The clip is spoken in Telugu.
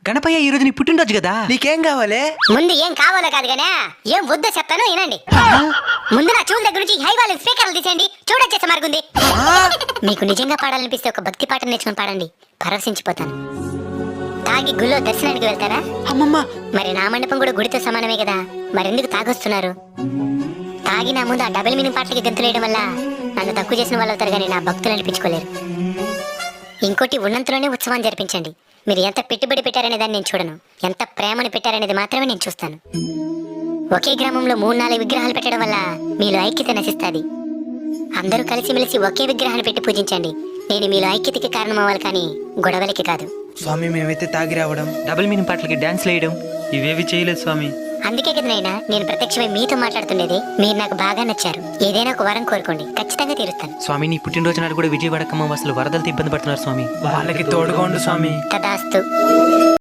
గణపయ్య ఈ రోజు నీ పుట్టినరోజు కదా, నీకేం కావాలి? ముందు ఏం కావాలో కాదు గానే ఏం వద్దో చెప్తాను వినండి. ముందు నా చెవుల దగ్గర నుంచి హై వాల్యూమ్ స్పీకర్లు తీసేయండి. చూడొచ్చేసే మార్గుంది. మీకు నిజంగా పాడాలనిపిస్తే ఒక భక్తి పాట నేర్చుకుని పాడండి, పరవశించిపోతాను. తాగి గుళ్ళో దర్శనానికి వెళ్తారా? అమ్మమ్మ, మరి నా మండపం కూడా గుడితో సమానమే కదా, మరెందుకు తాగొస్తున్నారు? తాగి నా ముందు ఆ డబుల్ మీనింగ్ పాటలకి గంతులేయడం వల్ల నన్ను తక్కువ చేసిన వాళ్ళు అవుతారు కానీ నా భక్తులు అనిపించుకోలేరు. ఇంకోటి, ఉన్నంతలోనే ఉత్సవాన్ని జరిపించండి. మీరు ఎంత పెట్టుబడి పెట్టారనే దాన్ని నేను చూడను, ఎంత ప్రేమను పెట్టారనేది మాత్రమే నేను చూస్తాను. ఒకే గ్రామంలో 3-4 విగ్రహాలు పెట్టడం వల్ల మీలో ఐక్యత నశిస్తుంది. అందరూ కలిసిమెలిసి ఒకే విగ్రహాన్ని పెట్టి పూజించండి. నేను మీలో ఐక్యతకి కారణం అవ్వాలి కానీ గొడవలకి కాదు. స్వామి మేమైతే తాగి రావడం, డబుల్ మీనింగ్ పాటలకి డాన్స్ వేయడం ఇవేవి చేయలేదు స్వామి. అందుకే కదా నైనా నేను ప్రత్యక్షమై మీతో మాట్లాడుతుండేది. మీరు నాకు బాగా నచ్చారు. ఏదైనా ఒక వరం కోరుకోండి, ఖచ్చితంగా తీరుస్తాను. స్వామి నీ పుట్టినరోజు నాడు కూడా విజయవాడ ఖమ్మం అసలు వరదలతో ఇబ్బంది పడుతున్నారు స్వామి, వాళ్ళకి తోడుగా ఉండు స్వామి. తదాస్తు.